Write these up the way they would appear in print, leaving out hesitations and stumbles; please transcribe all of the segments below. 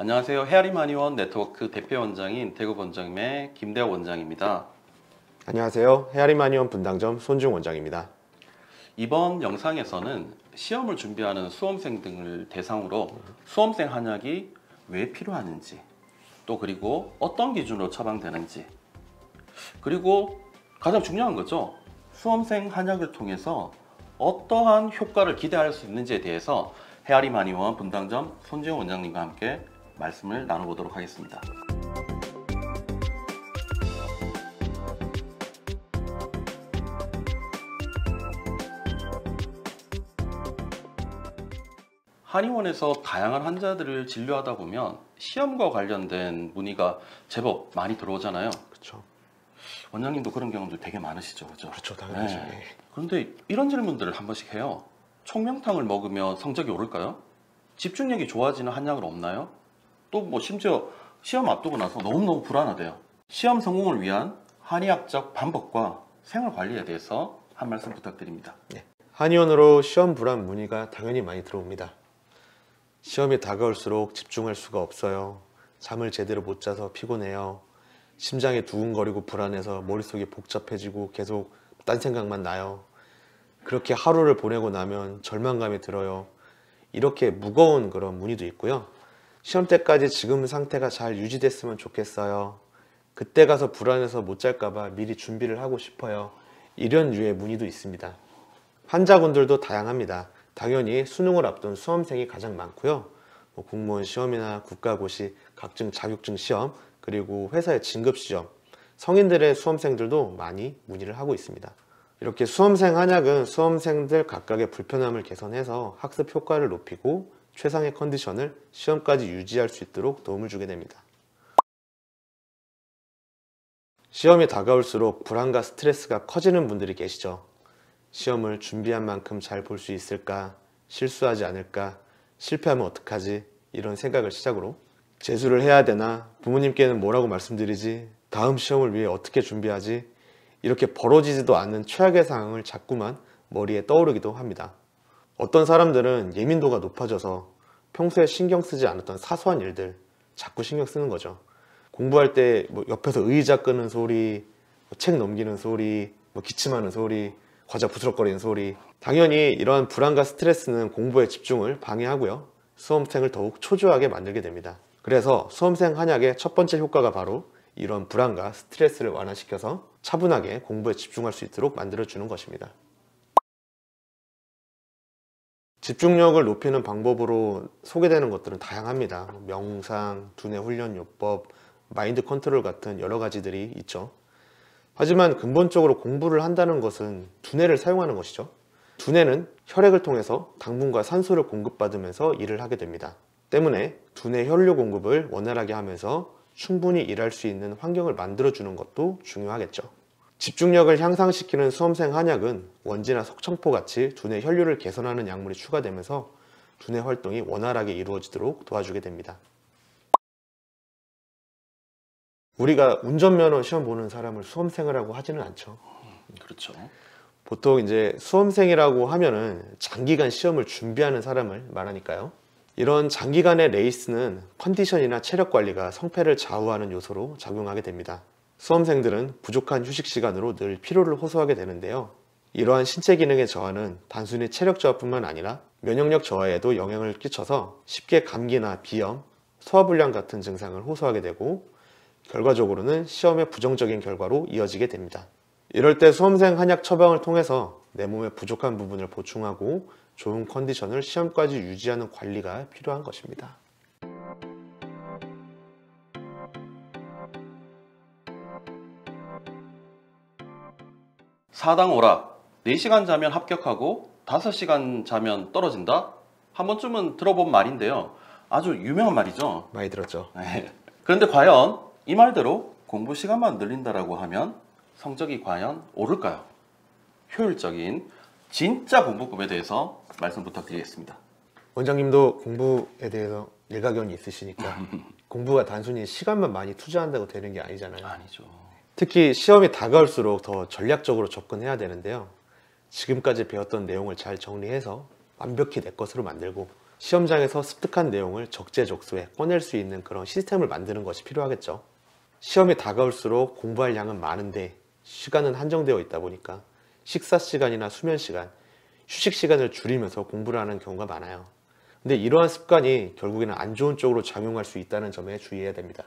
안녕하세요. 헤아리마니원 네트워크 대표원장인 대구본점의 김대호 원장입니다. 안녕하세요. 헤아리마니원 분당점 손중 원장입니다. 이번 영상에서는 시험을 준비하는 수험생 등을 대상으로 수험생 한약이 왜 필요하는지, 또 그리고 어떤 기준으로 처방되는지, 그리고 가장 중요한 거죠. 수험생 한약을 통해서 어떠한 효과를 기대할 수 있는지에 대해서 헤아리마니원 분당점 손지용 원장님과 함께 말씀을 나눠보도록 하겠습니다. 한의원에서 다양한 환자들을 진료하다 보면 시험과 관련된 문의가 제법 많이 들어오잖아요. 그렇죠. 원장님도 그런 경험들 되게 많으시죠, 그죠? 그렇죠, 당연하죠. 네. 그런데 이런 질문들을 한 번씩 해요. 총명탕을 먹으면 성적이 오를까요? 집중력이 좋아지는 한약은 없나요? 또 뭐 심지어 시험 앞두고 나서 너무너무 불안하대요. 시험 성공을 위한 한의학적 방법과 생활 관리에 대해서 한 말씀 부탁드립니다. 네. 한의원으로 시험 불안 문의가 당연히 많이 들어옵니다. 시험이 다가올수록 집중할 수가 없어요. 잠을 제대로 못 자서 피곤해요. 심장이 두근거리고 불안해서 머릿속이 복잡해지고 계속 딴 생각만 나요. 그렇게 하루를 보내고 나면 절망감이 들어요. 이렇게 무거운 그런 문의도 있고요. 시험 때까지 지금 상태가 잘 유지됐으면 좋겠어요. 그때 가서 불안해서 못 잘까봐 미리 준비를 하고 싶어요. 이런 류의 문의도 있습니다. 환자분들도 다양합니다. 당연히 수능을 앞둔 수험생이 가장 많고요. 공무원 시험이나 국가고시, 각종 자격증 시험, 그리고 회사의 진급시험, 성인들의 수험생들도 많이 문의를 하고 있습니다. 이렇게 수험생 한약은 수험생들 각각의 불편함을 개선해서 학습 효과를 높이고 최상의 컨디션을 시험까지 유지할 수 있도록 도움을 주게 됩니다. 시험이 다가올수록 불안과 스트레스가 커지는 분들이 계시죠. 시험을 준비한 만큼 잘 볼 수 있을까? 실수하지 않을까? 실패하면 어떡하지? 이런 생각을 시작으로 재수를 해야 되나? 부모님께는 뭐라고 말씀드리지? 다음 시험을 위해 어떻게 준비하지? 이렇게 벌어지지도 않는 최악의 상황을 자꾸만 머리에 떠오르기도 합니다. 어떤 사람들은 예민도가 높아져서 평소에 신경 쓰지 않았던 사소한 일들 자꾸 신경 쓰는 거죠. 공부할 때 옆에서 의자 끄는 소리, 책 넘기는 소리, 기침하는 소리, 과자 부스럭거리는 소리. 당연히 이러한 불안과 스트레스는 공부에 집중을 방해하고요. 수험생을 더욱 초조하게 만들게 됩니다. 그래서 수험생 한약의 첫 번째 효과가 바로 이런 불안과 스트레스를 완화시켜서 차분하게 공부에 집중할 수 있도록 만들어주는 것입니다. 집중력을 높이는 방법으로 소개되는 것들은 다양합니다. 명상, 두뇌 훈련요법, 마인드 컨트롤 같은 여러 가지들이 있죠. 하지만 근본적으로 공부를 한다는 것은 두뇌를 사용하는 것이죠. 두뇌는 혈액을 통해서 당분과 산소를 공급받으면서 일을 하게 됩니다. 때문에 두뇌 혈류 공급을 원활하게 하면서 충분히 일할 수 있는 환경을 만들어주는 것도 중요하겠죠. 집중력을 향상시키는 수험생 한약은 원지나 석청포 같이 두뇌 혈류를 개선하는 약물이 추가되면서 두뇌 활동이 원활하게 이루어지도록 도와주게 됩니다. 우리가 운전면허 시험 보는 사람을 수험생이라고 하지는 않죠. 그렇죠. 보통 이제 수험생이라고 하면은 장기간 시험을 준비하는 사람을 말하니까요. 이런 장기간의 레이스는 컨디션이나 체력 관리가 성패를 좌우하는 요소로 작용하게 됩니다. 수험생들은 부족한 휴식 시간으로 늘 피로를 호소하게 되는데요. 이러한 신체 기능의 저하는 단순히 체력 저하뿐만 아니라 면역력 저하에도 영향을 끼쳐서 쉽게 감기나 비염, 소화불량 같은 증상을 호소하게 되고 결과적으로는 시험에 부정적인 결과로 이어지게 됩니다. 이럴 때 수험생 한약 처방을 통해서 내 몸의 부족한 부분을 보충하고 좋은 컨디션을 시험까지 유지하는 관리가 필요한 것입니다. 사당 오락, 4시간 자면 합격하고 5시간 자면 떨어진다? 한 번쯤은 들어본 말인데요. 아주 유명한 말이죠. 많이 들었죠. 네. 그런데 과연 이 말대로 공부 시간만 늘린다라고 하면 성적이 과연 오를까요? 효율적인 진짜 공부법에 대해서 말씀 부탁드리겠습니다. 원장님도 공부에 대해서 일가견이 있으시니까 공부가 단순히 시간만 많이 투자한다고 되는 게 아니잖아요. 아니죠. 특히 시험이 다가올수록 더 전략적으로 접근해야 되는데요. 지금까지 배웠던 내용을 잘 정리해서 완벽히 내 것으로 만들고 시험장에서 습득한 내용을 적재적소에 꺼낼 수 있는 그런 시스템을 만드는 것이 필요하겠죠. 시험이 다가올수록 공부할 양은 많은데 시간은 한정되어 있다 보니까 식사 시간이나 수면 시간, 휴식 시간을 줄이면서 공부를 하는 경우가 많아요. 근데 이러한 습관이 결국에는 안 좋은 쪽으로 작용할 수 있다는 점에 주의해야 됩니다.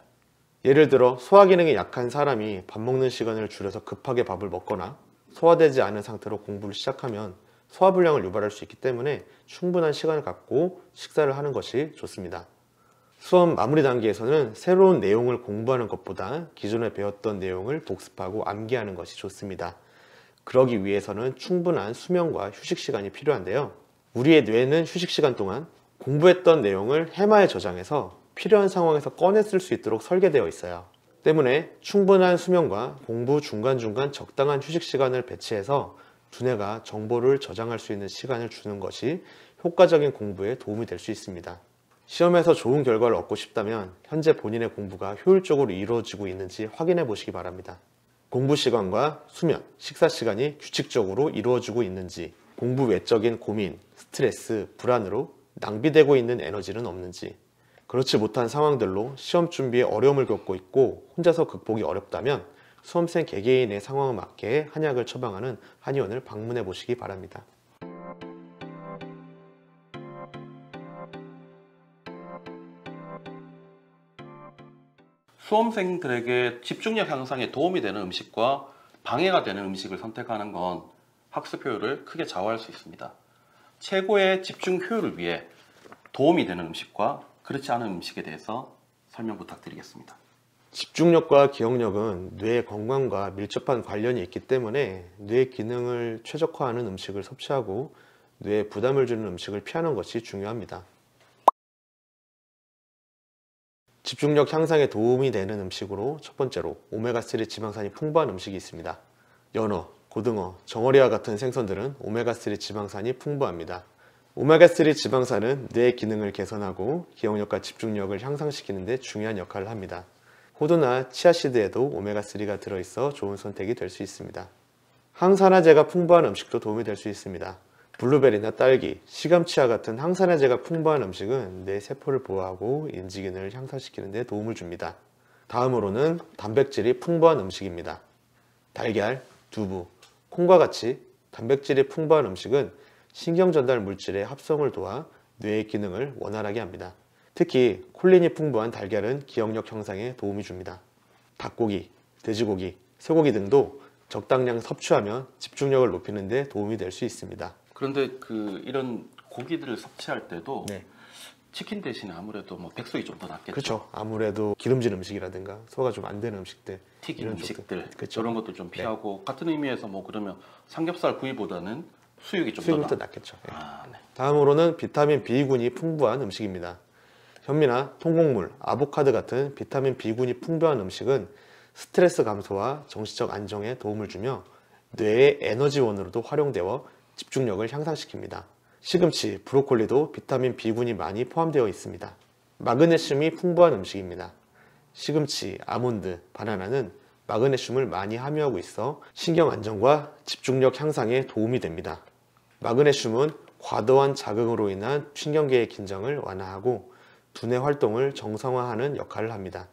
예를 들어 소화 기능이 약한 사람이 밥 먹는 시간을 줄여서 급하게 밥을 먹거나 소화되지 않은 상태로 공부를 시작하면 소화불량을 유발할 수 있기 때문에 충분한 시간을 갖고 식사를 하는 것이 좋습니다. 수업 마무리 단계에서는 새로운 내용을 공부하는 것보다 기존에 배웠던 내용을 독습하고 암기하는 것이 좋습니다. 그러기 위해서는 충분한 수면과 휴식 시간이 필요한데요. 우리의 뇌는 휴식 시간 동안 공부했던 내용을 해마에 저장해서 필요한 상황에서 꺼내 쓸 수 있도록 설계되어 있어요. 때문에 충분한 수면과 공부 중간중간 적당한 휴식 시간을 배치해서 두뇌가 정보를 저장할 수 있는 시간을 주는 것이 효과적인 공부에 도움이 될 수 있습니다. 시험에서 좋은 결과를 얻고 싶다면 현재 본인의 공부가 효율적으로 이루어지고 있는지 확인해 보시기 바랍니다. 공부 시간과 수면, 식사 시간이 규칙적으로 이루어지고 있는지, 공부 외적인 고민, 스트레스, 불안으로 낭비되고 있는 에너지는 없는지, 그렇지 못한 상황들로 시험 준비에 어려움을 겪고 있고 혼자서 극복이 어렵다면 수험생 개개인의 상황에 맞게 한약을 처방하는 한의원을 방문해 보시기 바랍니다. 수험생들에게 집중력 향상에 도움이 되는 음식과 방해가 되는 음식을 선택하는 건 학습 효율을 크게 좌우할 수 있습니다. 최고의 집중 효율을 위해 도움이 되는 음식과 그렇지 않은 음식에 대해서 설명 부탁드리겠습니다. 집중력과 기억력은 뇌 건강과 밀접한 관련이 있기 때문에 뇌 기능을 최적화하는 음식을 섭취하고 뇌에 부담을 주는 음식을 피하는 것이 중요합니다. 집중력 향상에 도움이 되는 음식으로 첫 번째로 오메가3 지방산이 풍부한 음식이 있습니다. 연어, 고등어, 정어리와 같은 생선들은 오메가3 지방산이 풍부합니다. 오메가3 지방산은 뇌 기능을 개선하고 기억력과 집중력을 향상시키는 데 중요한 역할을 합니다. 호두나 치아씨드에도 오메가3가 들어있어 좋은 선택이 될 수 있습니다. 항산화제가 풍부한 음식도 도움이 될 수 있습니다. 블루베리나 딸기, 시금치와 같은 항산화제가 풍부한 음식은 뇌 세포를 보호하고 인지 기능을 향상시키는 데 도움을 줍니다. 다음으로는 단백질이 풍부한 음식입니다. 달걀, 두부, 콩과 같이 단백질이 풍부한 음식은 신경전달 물질의 합성을 도와 뇌의 기능을 원활하게 합니다. 특히 콜린이 풍부한 달걀은 기억력 형상에 도움이 줍니다. 닭고기, 돼지고기, 쇠고기 등도 적당량 섭취하면 집중력을 높이는 데 도움이 될 수 있습니다. 그런데 이런 고기들을 섭취할 때도 네. 치킨 대신에 아무래도 백숙이 좀 더 낫겠죠. 그렇죠. 아무래도 기름진 음식이라든가 소화가 좀 안 되는 음식들, 튀긴 이런 음식들 그렇죠. 이런 것도 좀 피하고 같은 의미에서 그러면 삼겹살 구이보다는 수육이 좀 수육이 더 더 낫겠죠. 네. 네. 다음으로는 비타민 B군이 풍부한 음식입니다. 현미나 통곡물, 아보카도 같은 비타민 B군이 풍부한 음식은 스트레스 감소와 정신적 안정에 도움을 주며 뇌의 에너지원으로도 활용되어 집중력을 향상시킵니다. 시금치, 브로콜리도 비타민 B군이 많이 포함되어 있습니다. 마그네슘이 풍부한 음식입니다. 시금치, 아몬드, 바나나는 마그네슘을 많이 함유하고 있어 신경 안정과 집중력 향상에 도움이 됩니다. 마그네슘은 과도한 자극으로 인한 신경계의 긴장을 완화하고 두뇌 활동을 정상화하는 역할을 합니다.